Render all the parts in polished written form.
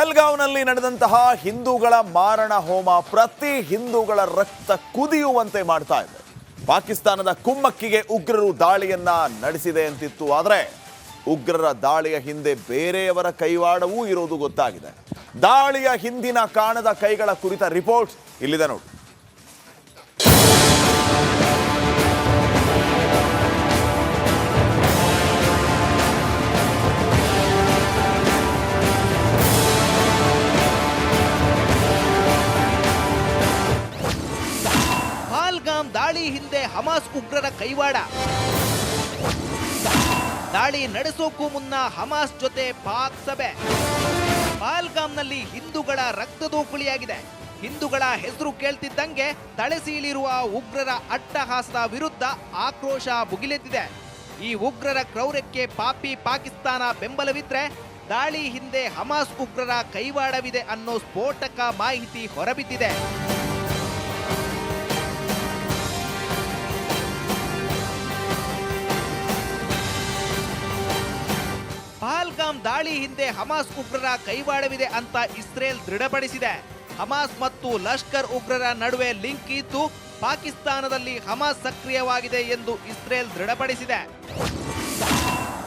ಪಹಲ್ಗಾವ್ನಲ್ಲಿ ನಡೆದಂತಹ ಹಿಂದೂಗಳ ಮಾರಣ ಹೋಮ ಪ್ರತಿ ಹಿಂದೂಗಳ ರಕ್ತ ಕುದಿಯುವಂತೆ ಮಾಡ್ತಾ ಇದೆ. ಪಾಕಿಸ್ತಾನದ ಕುಮ್ಮಕ್ಕಿಗೆ ಉಗ್ರರು ದಾಳಿಯನ್ನ ನಡೆಸಿದೆ ಅಂತಿತ್ತು. ಆದರೆ ಉಗ್ರರ ದಾಳಿಯ ಹಿಂದೆ ಬೇರೆಯವರ ಕೈವಾಡವೂ ಇರೋದು ಗೊತ್ತಾಗಿದೆ. ದಾಳಿಯ ಹಿಂದಿನ ಕಾಣದ ಕೈಗಳ ಕುರಿತ ರಿಪೋರ್ಟ್ ಇಲ್ಲಿದೆ ನೋಡಿ. ದಾಳಿ ಹಿಂದೆ ಹಮಾಸ್ ಉಗ್ರರ ಕೈವಾಡ. ದಾಳಿ ನಡೆಸೋಕ್ಕೂ ಮುನ್ನ ಹಮಾಸ್ ಜೊತೆ ಪಾಕ್ ಸಭೆ. ಪಹಲ್ಗಾಮ್ನಲ್ಲಿ ಹಿಂದೂಗಳ ರಕ್ತದೋಕುಳಿಯಾಗಿದೆ. ಹಿಂದೂಗಳ ಹೆಸರು ಕೇಳ್ತಿದ್ದಂಗೆ ತಲೆಸೀಳಿರುವ ಉಗ್ರರ ಅಟ್ಟಹಾಸದ ವಿರುದ್ಧ ಆಕ್ರೋಶ ಭುಗಿಲೆದ್ದಿದೆ. ಈ ಉಗ್ರರ ಕ್ರೌರ್ಯಕ್ಕೆ ಪಾಪಿ ಪಾಕಿಸ್ತಾನ ಬೆಂಬಲವಿದ್ರೆ ದಾಳಿ ಹಿಂದೆ ಹಮಾಸ್ ಉಗ್ರರ ಕೈವಾಡವಿದೆ ಅನ್ನೋ ಸ್ಫೋಟಕ ಮಾಹಿತಿ ಹೊರಬಿದ್ದಿದೆ. ಪಹಲ್ಗಾಮ್ ದಾಳಿ ಹಿಂದೆ ಹಮಾಸ್ ಉಗ್ರರ ಕೈವಾಡವಿದೆ ಅಂತ ಇಸ್ರೇಲ್ ದೃಢಪಡಿಸಿದೆ. ಹಮಾಸ್ ಮತ್ತು ಲಷ್ಕರ್ ಉಗ್ರರ ನಡುವೆ ಲಿಂಕ್ ಇದ್ದು ಪಾಕಿಸ್ತಾನದಲ್ಲಿ ಹಮಾಸ್ ಸಕ್ರಿಯವಾಗಿದೆ ಎಂದು ಇಸ್ರೇಲ್ ದೃಢಪಡಿಸಿದೆ.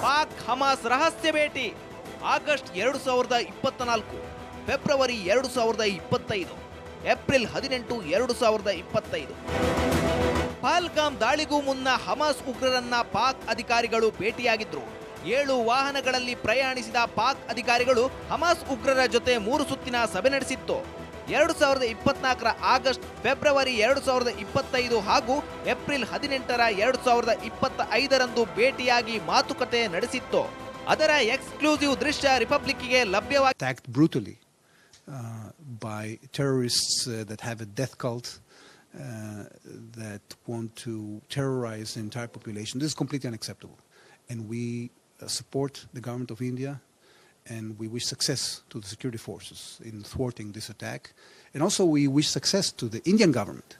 ಪಾಕ್ ಹಮಾಸ್ ರಹಸ್ಯ ಭೇಟಿ ಆಗಸ್ಟ್ 2024, ಫೆಬ್ರವರಿ 2025, ಏಪ್ರಿಲ್ 18, 2025. ಪಹಲ್ಗಾಮ್ ದಾಳಿಗೂ ಮುನ್ನ ಹಮಾಸ್ ಉಗ್ರರನ್ನ ಪಾಕ್ ಅಧಿಕಾರಿಗಳು ಭೇಟಿಯಾಗಿದ್ರು. 7 ವಾಹನಗಳಲ್ಲಿ ಪ್ರಯಾಣಿಸಿದ ಪಾಕ್ ಅಧಿಕಾರಿಗಳು ಹಮಾಸ್ ಉಗ್ರರ ಜೊತೆ 3 ಸುತ್ತಿನ ಸಭೆ ನಡೆಸಿತ್ತು. 2024 ಆಗಸ್ಟ್, ಫೆಬ್ರವರಿ 2025 ಹಾಗೂ ಏಪ್ರಿಲ್ 18, 2025 ಭೇಟಿಯಾಗಿ ಮಾತುಕತೆ ನಡೆಸಿತ್ತು. ಅದರ ಎಕ್ಸ್ಕ್ಲೂಸಿವ್ ದೃಶ್ಯ ರಿಪಬ್ಲಿಕ್ಗೆ ಲಭ್ಯವಾಗಿ attacked brutally by terrorists that have a death cult that want to terrorize the entire population. This is completely unacceptable, and we support the government of India, and we wish success to the security forces in thwarting this attack, and also we wish success to the Indian government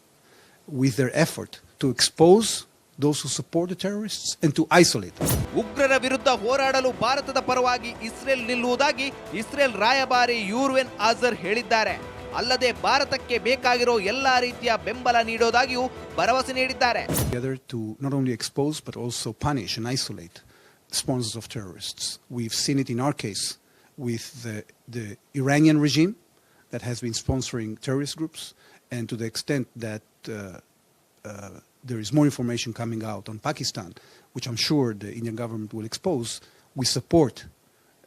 with their effort to expose those who support the terrorists and to isolate them. ಉಗ್ರರ ವಿರುದ್ಧ ಹೋರಾಡಲು ಭಾರತದ ಪರವಾಗಿ Israel ನಿಲ್ಲುವುದಾಗಿ Israel ರಾಯಭಾರಿ ಯೂರ್ವೆನ್ ಆಜರ್ ಹೇಳಿದ್ದಾರೆ. ಅಲ್ಲದೆ ಭಾರತಕ್ಕೆ ಬೇಕಾಗಿರೋ ಎಲ್ಲಾ ರೀತಿಯ ಬೆಂಬಲ ನೀಡೋದಾಗಿಯೂ ಭರವಸೆ ನೀಡಿದ್ದಾರೆ. Together to not only expose but also punish and isolate sponsors of terrorists. We've seen it in our case with the Iranian regime that has been sponsoring terrorist groups, and to the extent that there is more information coming out on Pakistan, which I'm sure the Indian government will expose, we support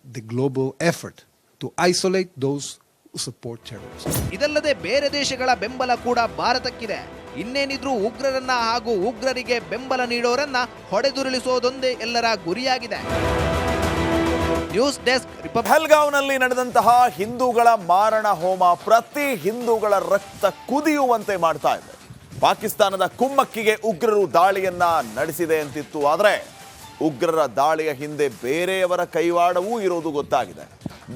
the global effort to isolate those who support terrorism. ಇದಲ್ಲದೆ ಬೇರೆ ದೇಶಗಳ ಬೆಂಬಲ ಕೂಡ ಭಾರತಕ್ಕಿದೆ. ಇನ್ನೇನಿದ್ರೂ ಉಗ್ರರನ್ನ ಹಾಗೂ ಉಗ್ರರಿಗೆ ಬೆಂಬಲ ನೀಡೋರನ್ನ ಹೊಡೆದುರುಳಿಸೋದೊಂದೇ ಎಲ್ಲರ ಗುರಿಯಾಗಿದೆ. News desk. ಪಹಲ್ಗಾವ್ನಲ್ಲಿ ನಡೆದಂತಹ ಹಿಂದೂಗಳ ಮಾರಣ ಹೋಮ ಪ್ರತಿ ಹಿಂದೂಗಳ ರಕ್ತ ಕುದಿಯುವಂತೆ ಮಾಡ್ತಾ ಇದೆ. ಪಾಕಿಸ್ತಾನದ ಕುಮ್ಮಕ್ಕಿಗೆ ಉಗ್ರರು ದಾಳಿಯನ್ನ ನಡೆಸಿದೆ ಅಂತಿತ್ತು. ಆದರೆ ಉಗ್ರರ ದಾಳಿಯ ಹಿಂದೆ ಬೇರೆಯವರ ಕೈವಾಡವೂ ಇರೋದು ಗೊತ್ತಾಗಿದೆ.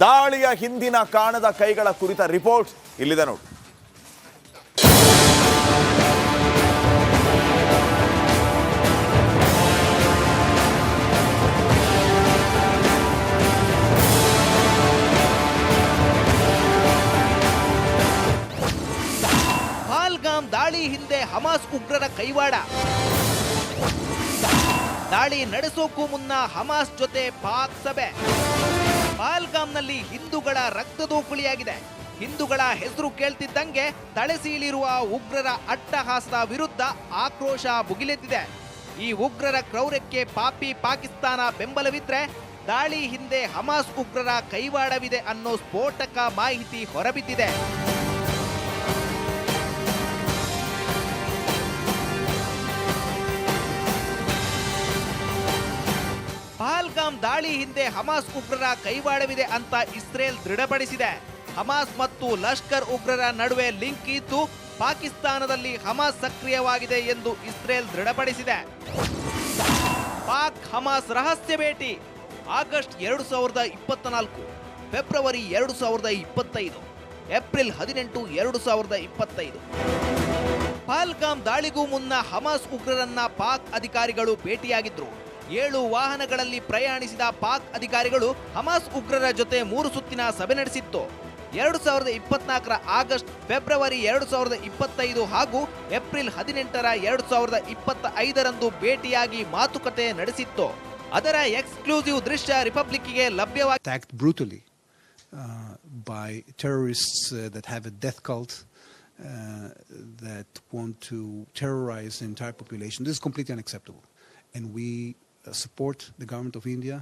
ದಾಳಿಯ ಹಿಂದಿನ ಕಾಣದ ಕೈಗಳ ಕುರಿತ ರಿಪೋರ್ಟ್ ಇಲ್ಲಿದೆ ನೋಡಿ. ದಾಳಿ ಹಿಂದೆ ಹಮಾಸ್ ಉಗ್ರರ ಕೈವಾಡ. ದಾಳಿ ನಡೆಸೋಕ್ಕೂ ಮುನ್ನ ಹಮಾಸ್ ಜೊತೆ ಪಾಕ್ ಸಭೆ. ಪಹಲ್ಗಾಮ್ನಲ್ಲಿ ಹಿಂದೂಗಳ ರಕ್ತದೋಕುಳಿಯಾಗಿದೆ. ಹಿಂದೂಗಳ ಹೆಸರು ಕೇಳ್ತಿದ್ದಂಗೆ ತಲೆಸೀಳಿರುವ ಉಗ್ರರ ಅಟ್ಟಹಾಸದ ವಿರುದ್ಧ ಆಕ್ರೋಶ ಭುಗಿಲೆದ್ದಿದೆ. ಈ ಉಗ್ರರ ಕ್ರೌರ್ಯಕ್ಕೆ ಪಾಪಿ ಪಾಕಿಸ್ತಾನ ಬೆಂಬಲವಿದ್ರೆ ದಾಳಿ ಹಿಂದೆ ಹಮಾಸ್ ಉಗ್ರರ ಕೈವಾಡವಿದೆ ಅನ್ನೋ ಸ್ಫೋಟಕ ಮಾಹಿತಿ ಹೊರಬಿದ್ದಿದೆ. ಪಹಲ್ಗಾಮ್ ದಾಳಿ ಹಿಂದೆ ಹಮಾಸ್ ಉಗ್ರರ ಕೈವಾಡವಿದೆ ಅಂತ ಇಸ್ರೇಲ್ ದೃಢಪಡಿಸಿದೆ. ಹಮಾಸ್ ಮತ್ತು ಲಷ್ಕರ್ ಉಗ್ರರ ನಡುವೆ ಲಿಂಕ್ ಇದ್ದು ಪಾಕಿಸ್ತಾನದಲ್ಲಿ ಹಮಾಸ್ ಸಕ್ರಿಯವಾಗಿದೆ ಎಂದು ಇಸ್ರೇಲ್ ದೃಢಪಡಿಸಿದೆ. ಪಾಕ್ ಹಮಾಸ್ ರಹಸ್ಯ ಭೇಟಿ ಆಗಸ್ಟ್ 2024, ಫೆಬ್ರವರಿ 2025, ಏಪ್ರಿಲ್ 18, 2025. ಪಹಲ್ಗಾಮ್ ದಾಳಿಗೂ ಮುನ್ನ ಹಮಾಸ್ ಉಗ್ರರನ್ನ ಪಾಕ್ ಅಧಿಕಾರಿಗಳು ಭೇಟಿಯಾಗಿದ್ರು. 7 ವಾಹನಗಳಲ್ಲಿ ಪ್ರಯಾಣಿಸಿದ ಪಾಕ್ ಅಧಿಕಾರಿಗಳು ಹಮಾಸ್ ಉಗ್ರರ ಜೊತೆ 3 ಸುತ್ತಿನ ಸಭೆ ನಡೆಸಿತ್ತು. 2024 ಆಗಸ್ಟ್, ಫೆಬ್ರವರಿ 2025 ಹಾಗೂ ಏಪ್ರಿಲ್ 18, 2025 ಭೇಟಿಯಾಗಿ ಮಾತುಕತೆ ನಡೆಸಿತ್ತು. ಅದರ ಎಕ್ಸ್ಕ್ಲೂಸಿವ್ ದೃಶ್ಯ ರಿಪಬ್ಲಿಕ್ಗೆ ಲಭ್ಯವಾಗಿ attacked brutally by terrorists that have a death cult, that want to terrorize the entire population. This is completely unacceptable. And we support the government of India,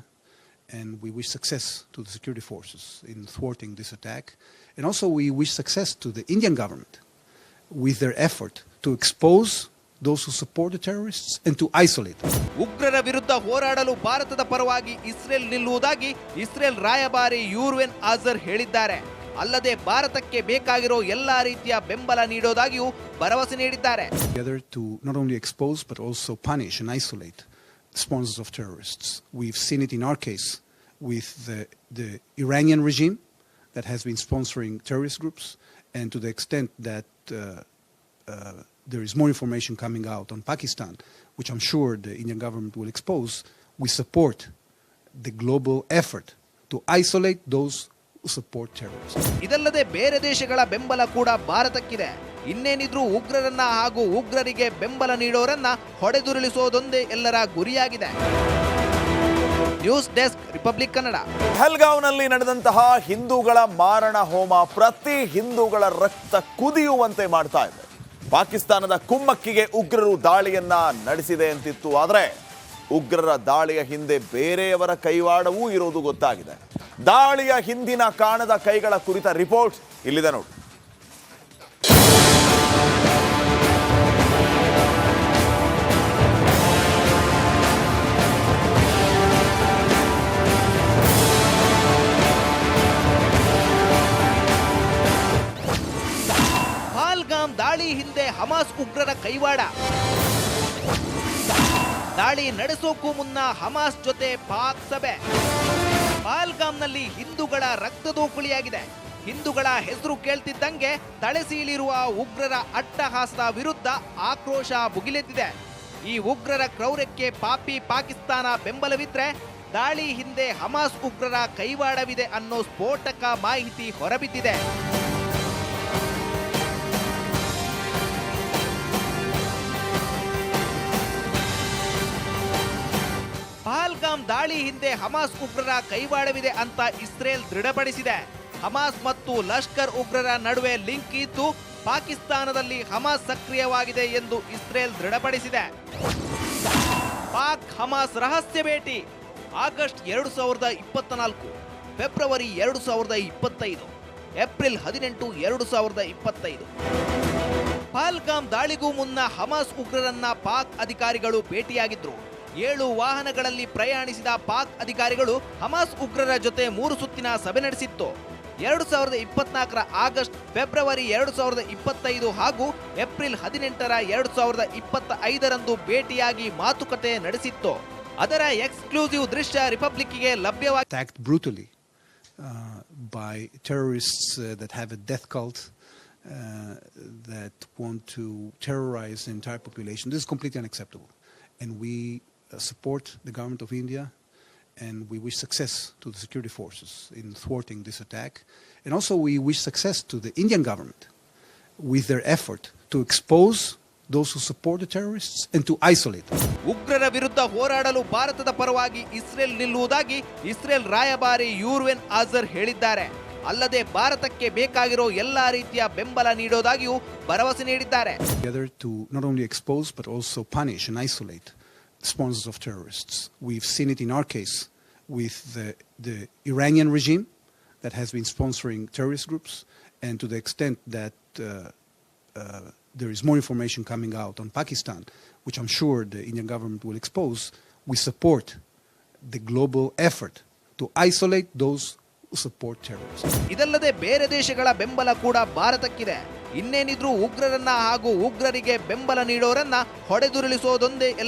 and we wish success to the security forces in thwarting this attack. And also we wish success to the Indian government with their effort to expose those who support the terrorists and to isolate them. ಉಗ್ರರ ವಿರುದ್ಧ ಹೋರಾಡಲು ಭಾರತದ ಪರವಾಗಿ Israel ನಿಲ್ಲುವುದಾಗಿ Israel ರಾಯಭಾರಿ ಯೂರ್ವೆನ್ ಆಜರ್ ಹೇಳಿದ್ದಾರೆ. ಅಲ್ಲದೆ ಭಾರತಕ್ಕೆ ಬೇಕಾಗಿರೋ ಎಲ್ಲಾ ರೀತಿಯ ಬೆಂಬಲ ನೀಡೋದಾಗಿಯೂ ಭರವಸೆ ನೀಡಿದ್ದಾರೆ. Together to not only expose but also punish and isolate sponsors of terrorists. We've seen it in our case with the Iranian regime that has been sponsoring terrorist groups, and to the extent that there is more information coming out on Pakistan, which I'm sure the Indian government will expose. We support the global effort to isolate those who support terrorism. ಇದಲ್ಲದೆ ಬೇರೆ ದೇಶಗಳ ಬೆಂಬಲ ಕೂಡ ಭಾರತಕ್ಕಿದೆ. ಇನ್ನೇನಿದ್ರೂ ಉಗ್ರರನ್ನ ಹಾಗೂ ಉಗ್ರರಿಗೆ ಬೆಂಬಲ ನೀಡೋರನ್ನ ಹೊಡೆದುರುಳಿಸೋದೊಂದೇ ಎಲ್ಲರ ಗುರಿಯಾಗಿದೆ. News desk, Republic Kannada. ಪಹಲ್ಗಾಂವ್ನಲ್ಲಿ ನಡೆದಂತಹ ಹಿಂದೂಗಳ ಮಾರಣ ಹೋಮ ಪ್ರತಿ ಹಿಂದೂಗಳ ರಕ್ತ ಕುದಿಯುವಂತೆ ಮಾಡ್ತಾ ಇದೆ. ಪಾಕಿಸ್ತಾನದ ಕುಮ್ಮಕ್ಕಿಗೆ ಉಗ್ರರು ದಾಳಿಯನ್ನ ನಡೆಸಿದೆ ಅಂತಿತ್ತು. ಆದರೆ ಉಗ್ರರ ದಾಳಿಯ ಹಿಂದೆ ಬೇರೆಯವರ ಕೈವಾಡವೂ ಇರೋದು ಗೊತ್ತಾಗಿದೆ. ದಾಳಿಯ ಹಿಂದಿನ ಕಾಣದ ಕೈಗಳ ಕುರಿತ ರಿಪೋರ್ಟ್ ಇಲ್ಲಿದೆ ನೋಡಿ. ಪಹಲ್ಗಾಮ್ ದಾಳಿ ಹಿಂದೆ ಹಮಾಸ್ ಉಗ್ರರ ಕೈವಾಡ. ದಾಳಿ ನಡೆಸೋಕ್ಕೂ ಮುನ್ನ ಹಮಾಸ್ ಜೊತೆ ಪಾಕ್ ಸಭೆ. ಪಹಲ್ಗಾಮ್ನಲ್ಲಿ ಹಿಂದೂಗಳ ರಕ್ತದೋಕುಳಿಯಾಗಿದೆ. ಹಿಂದೂಗಳ ಹೆಸರು ಕೇಳ್ತಿದ್ದಂಗೆ ತಲೆಸೀಳಿರುವ ಉಗ್ರರ ಅಟ್ಟಹಾಸದ ವಿರುದ್ಧ ಆಕ್ರೋಶ ಭುಗಿಲೆದ್ದಿದೆ. ಈ ಉಗ್ರರ ಕ್ರೌರ್ಯಕ್ಕೆ ಪಾಪಿ ಪಾಕಿಸ್ತಾನ ಬೆಂಬಲವಿದ್ರೆ ದಾಳಿ ಹಿಂದೆ ಹಮಾಸ್ ಉಗ್ರರ ಕೈವಾಡವಿದೆ ಅನ್ನೋ ಸ್ಫೋಟಕ ಮಾಹಿತಿ ಹೊರಬಿದ್ದಿದೆ. ಪಹಲ್ಗಾಮ್ ದಾಳಿ ಹಿಂದೆ ಹಮಾಸ್ ಉಗ್ರರ ಕೈವಾಡವಿದೆ ಅಂತ ಇಸ್ರೇಲ್ ದೃಢಪಡಿಸಿದೆ. ಹಮಾಸ್ ಮತ್ತು ಲಷ್ಕರ್ ಉಗ್ರರ ನಡುವೆ ಲಿಂಕ್ ಇದ್ದು ಪಾಕಿಸ್ತಾನದಲ್ಲಿ ಹಮಾಸ್ ಸಕ್ರಿಯವಾಗಿದೆ ಎಂದು ಇಸ್ರೇಲ್ ದೃಢಪಡಿಸಿದೆ. ಪಾಕ್ ಹಮಾಸ್ ರಹಸ್ಯ ಭೇಟಿ ಆಗಸ್ಟ್ 2024, ಫೆಬ್ರವರಿ 2025, ಏಪ್ರಿಲ್ 18, 2025. ಪಹಲ್ಗಾಮ್ ದಾಳಿಗೂ ಮುನ್ನ ಹಮಾಸ್ ಉಗ್ರರನ್ನ ಪಾಕ್ ಅಧಿಕಾರಿಗಳು ಭೇಟಿಯಾಗಿದ್ರು. 7 ವಾಹನಗಳಲ್ಲಿ ಪ್ರಯಾಣಿಸಿದ ಪಾಕ್ ಅಧಿಕಾರಿಗಳು ಹಮಾಸ್ ಉಗ್ರರ ಜೊತೆ 3 ಸುತ್ತಿನ ಸಭೆ ನಡೆಸಿತ್ತು. 2024 ಆಗಸ್ಟ್, ಫೆಬ್ರವರಿ 2025 ಹಾಗೂ ಏಪ್ರಿಲ್ 18, 2025 ಭೇಟಿಯಾಗಿ ಮಾತುಕತೆ ನಡೆಸಿತ್ತು. ಅದರ ಎಕ್ಸ್ಕ್ಲೂಸಿವ್ ದೃಶ್ಯ ರಿಪಬ್ಲಿಕ್ಗೆ ಲಭ್ಯವಾಗಿ Attacked brutally by terrorists that have a death cult, that want to terrorize the entire population. This is completely unacceptable. And we support the government of India, and we wish success to the security forces in thwarting this attack. And also we wish success to the Indian government with their effort to expose those who support the terrorists and to isolate them. ಉಗ್ರರ ವಿರುದ್ಧ ಹೋರಾಡಲು ಭಾರತದ ಪರವಾಗಿ Israel ನಿಲ್ಲುವುದಾಗಿ Israel ರಾಯಭಾರಿ ಯೂರ್ವೆನ್ ಆಜರ್ ಹೇಳಿದ್ದಾರೆ. ಅಲ್ಲದೆ ಭಾರತಕ್ಕೆ ಬೇಕಾಗಿರೋ ಎಲ್ಲಾ ರೀತಿಯ ಬೆಂಬಲ ನೀಡೋದಾಗಿಯೂ ಭರವಸೆ ನೀಡಿದ್ದಾರೆ. Together to not only expose but also punish and isolate sponsors of terrorists. We've seen it in our case with the Iranian regime that has been sponsoring terrorist groups, and to the extent that there is more information coming out on Pakistan, which I'm sure the Indian government will expose. We support the global effort to isolate those who support terrorism. ಇದಲ್ಲದೆ ಬೇರೆ ದೇಶಗಳ ಬೆಂಬಲ ಕೂಡ ಭಾರತಕ್ಕಿದೆ. ಇನ್ನೇನಿದ್ರೂ ಉಗ್ರರನ್ನ ಹಾಗೂ ಉಗ್ರರಿಗೆ ಬೆಂಬಲ ನೀಡೋರನ್ನ ಹೊಡೆದುರುಳಿಸೋದೊಂದೇ ಎಲ್ಲ